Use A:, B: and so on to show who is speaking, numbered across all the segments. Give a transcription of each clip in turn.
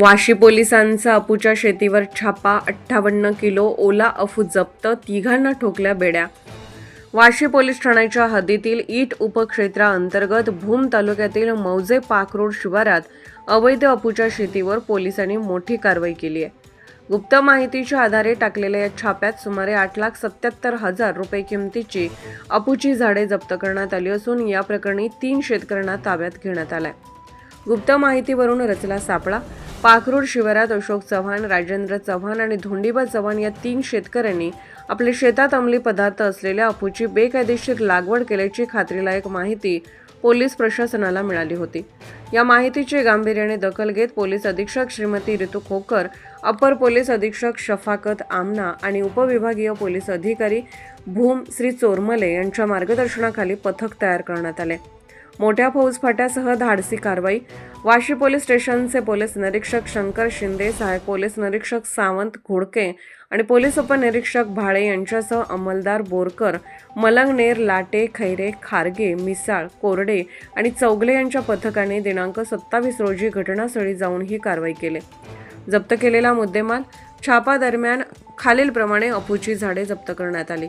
A: वाशी पोलिसांचा अपूच्या शेतीवर छापा, 58 किलो ओला अफू जप्त, तिघांना ठोकल्या बेड्या। वाशी पोलीस ठाण्याच्या हद्दीतील ईट उपक्षेत्राअंतर्गत भूम तालुक्यातील मौजे पाकरोड शिवारात अवैध अफूच्या शेतीवर पोलिसांनी मोठी कारवाई केली आहे। गुप्त माहितीच्या आधारे टाकलेल्या या छाप्यात सुमारे 8,77,000 रुपये किमतीची अफूची झाडे जप्त करण्यात आली असून या प्रकरणी 3 शेतकऱ्यांना ताब्यात घेण्यात आलाय। गुप्त माहितीवरून रचला सापळा। पाकरोड शिवारात अशोक चव्हाण, राजेंद्र चव्हाण आणि धोंडीबा चव्हाण या 3 शेतकऱ्यांनी आपल्या शेतात अंमली पदार्थ असलेल्या अफूची बेकायदेशीर लागवड केल्याची खात्रीलायक माहिती पोलीस प्रशासनाला मिळाली होती। या माहितीची गांभीर्याने दखल घेत पोलीस अधीक्षक श्रीमती ऋतू खोकर, अपर पोलीस अधीक्षक शफाकत आमना आणि उपविभागीय पोलीस अधिकारी भूम श्री चोरमले यांच्या मार्गदर्शनाखाली पथक तयार करण्यात आले। मोठ्या फौजफाट्यासह धाडसी कारवाई। वाशी पोलीस स्टेशनचे पोलीस निरीक्षक शंकर शिंदे, सहाय्यक पोलीस निरीक्षक सावंत घोडके आणि पोलीस उपनिरीक्षक भाळे यांच्यासह अंमलदार बोरकर, मलंगनेर, लाटे, खैरे, खारगे, मिसाळ, कोरडे आणि चौगले यांच्या पथकाने दिनांक 27 रोजी घटनास्थळी जाऊन ही कारवाई केली। जप्त केलेला मुद्देमाल छापा दरम्यान खालीलप्रमाणे अफूची झाडे जप्त करण्यात आली।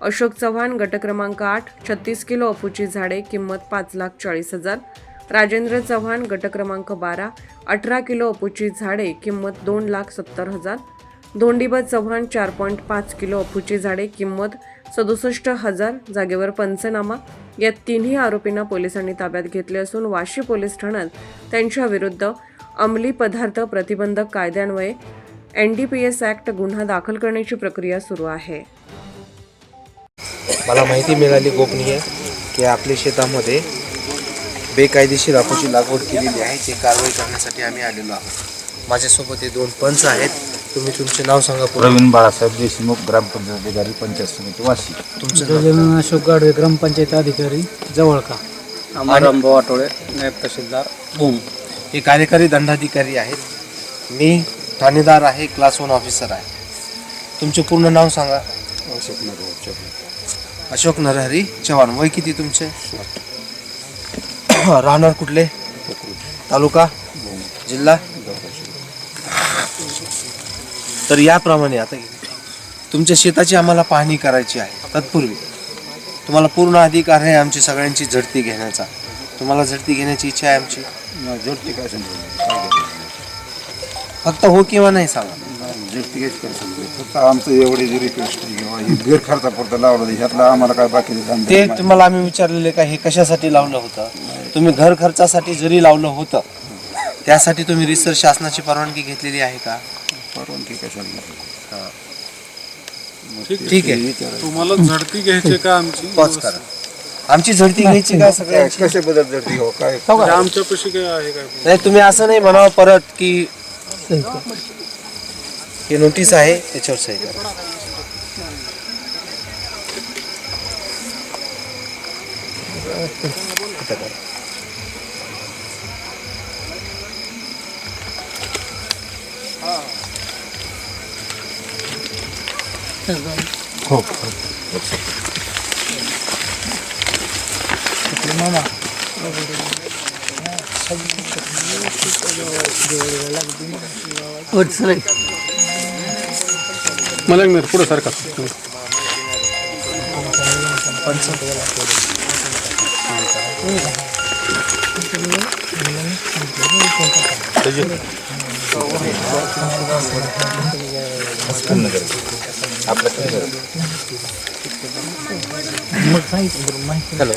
A: अशोक चव्हाण गट क्रमांक 8 36 किलो अफूची झाडे, किंमत 5,40,000। राजेंद्र चव्हाण गट क्रमांक 12 18 किलो अफूची झाडे, किंमत 2,70,000। धोंडीबा चव्हाण 4.5 किलो अफूची झाडे, किंमत 67,000। जागेवर पंचनामा। या तिन्ही आरोपींना पोलिसांनी ताब्यात घेतले असून वाशी पोलीस ठाण्यात त्यांच्या विरुद्ध अंमली पदार्थ प्रतिबंधक कायद्यान्वये NDPS ॲक्ट गुन्हा दाखल करण्याची प्रक्रिया सुरू आहे।
B: मला माहिती मिळाली गोपनीय की आपल्या शेतामध्ये बेकायदेशीर अफूची लागवड केलेली आहे, ते कारवाई करण्यासाठी आम्ही आलेलो आहोत। माझ्यासोबत हे 2 पंच आहेत। तुम्ही तुमचे नाव सांगा।
C: प्रवीण बाळासाहेब देशमुख, ग्रामपंचायत अधिकारी, पंचायत समिती वाशी।
B: तुमचं
D: अशोक गाडवे, ग्रामपंचायत अधिकारी जवळका।
E: अमरामभाऊ आठवडे, नायब तहसीलदार भूम।
B: हे कार्यकारी दंडाधिकारी आहेत। मी ठाणेदार आहे, क्लास 1 ऑफिसर आहे। तुमचे पूर्ण नाव सांगा। अशोक नरहरी चव्हाण। वय किती तुमचे? राहणार कुठले? तालुका, जिल्हा? तर याप्रमाणे आता तुमच्या शेताची आम्हाला पाहणी करायची आहे। तत्पूर्वी तुम्हाला पूर्ण अधिकार आहे आमची सगळ्यांची झडती घेण्याचा। तुम्हाला झडती घेण्याची इच्छा आहे आमची?
C: झडती काय सांगितलं?
B: फक्त हो किंवा नाही सांगा।
C: झडती काहीच काय सांगितलं? फक्त आमचं एवढे जे रिक्वेस्ट किंवा हे घर खर्चापुरतं लावलं, ह्यातला आम्हाला काय बाकीचं काम
B: ते तुम्हाला आम्ही विचारलेले का हे कशासाठी लावलं होतं? तुम्ही घर खर्चासाठी जरी लावलं होतं, त्यासाठी तुम्ही रिसर शासनाची परवानगी घेतलेली आहे का?
C: परवानगी कशाला?
B: ठीक आहे,
F: तुम्हाला झडती घ्यायची का आमची?
B: पॉज करा। आमची झडती घ्यायची का सगळ्यांची?
C: कशाबद्दल झडती हो काय?
F: आमच्यापाशी काय आहे काय?
B: नाही, तुम्ही असं नाही म्हणावं परत की हे नोटीस आहे, त्याच्यावर सही करा।
C: हो
F: मलंगनेर पुढे सारखा
B: हॅलो,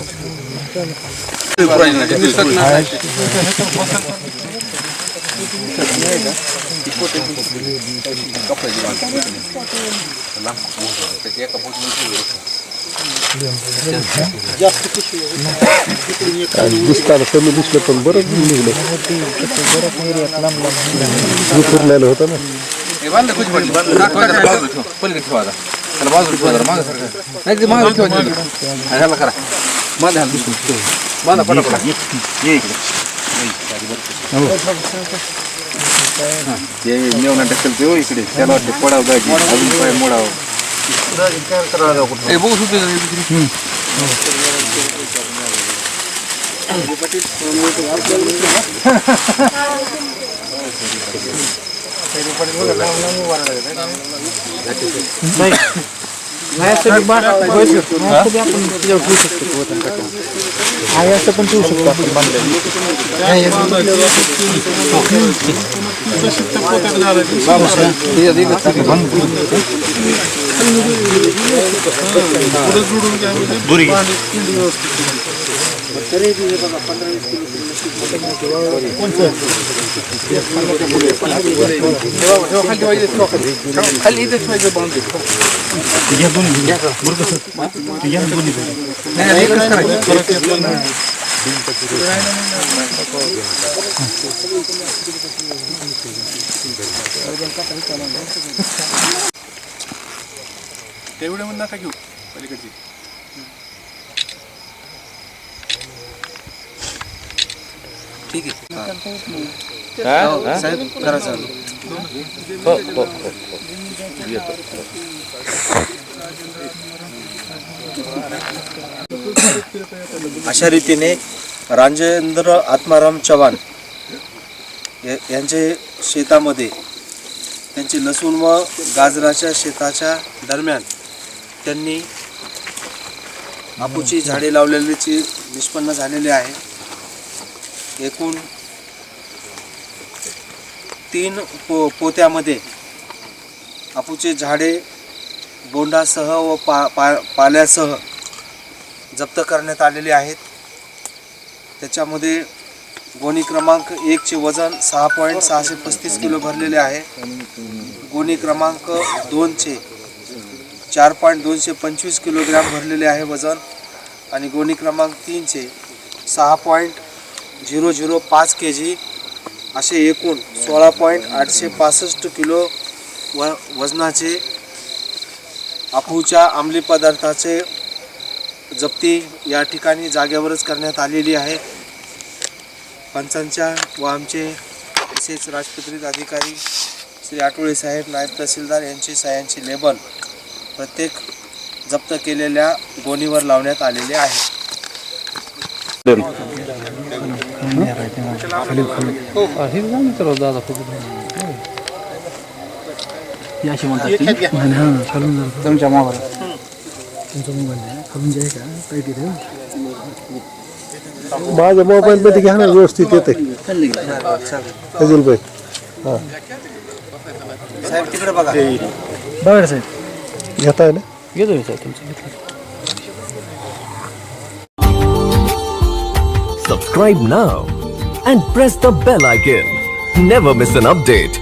C: दिसताना कमी दिसलं पण बरं निघलं, फिरलेलं होतं ना।
E: मेवना ढकलते हो इकडे, त्याला वाटते पडाव जायची, अजून पाय मोडावं। बघू
D: असं पण ठेवू शकतो आपण बांधलेलं.
F: तशीच त्या पोत्यात घालायची. पुढे जोडून घ्या म्हणजे पाणी किंडी व्यवस्थित होईल. परत येतो ना. तेवढे म्हणून नका घेऊ पलीकडची.
B: ठीक आहे साहेब करा चालू. अशा रीतीने राजेंद्र आत्माराम चव्हाण यांचे शेतामध्ये त्यांची लसूण व गाजराच्या शेताच्या दरम्यान त्यांनी आपूची झाडे लावलेलीची निष्पन्न झालेले आहे. एकूण 3 पोत्यामध्ये आपूचे झाडे बोंडासह व पाल्यासह जप्त करण्यात आलेले आहेत. त्याच्यामध्ये गोणी क्रमांक 1 चे वजन 6.635 किलो भरलेले आहे. गोणी क्रमांक 2 चे 4.225 किलोग्रॅम भरलेले आहे वजन. आणि गोणी क्रमांक 3 चे 6.005 kg असे एकूण 16.865 किलो वजनाचे आपूच्या अंमली पदार्थाचे जप्ती या ठिकाणी जागेवरच करण्यात आलेली आहे. पंचांच्या व आमचे तसेच राजपत्रित अधिकारी श्री आठवळे साहेब, नायब तहसीलदार यांची सह्यांची लेबल प्रत्येक जप्त केलेल्या गोणीवर लावण्यात आलेले आहे.
D: तुमच्या मोबाईल तुमचा मोबाईल खालून जाय का काही तिथे
G: माझ्या मोबाईलमध्ये घ्या ना, व्यवस्थित येते अजून भाई.
B: साहेब तिकडे बघा.
D: बघा साहेब
G: घेताय ना.
D: घेतो साहेब तुमचं घेतलं.
H: Subscribe now and press the bell icon. Never miss an update.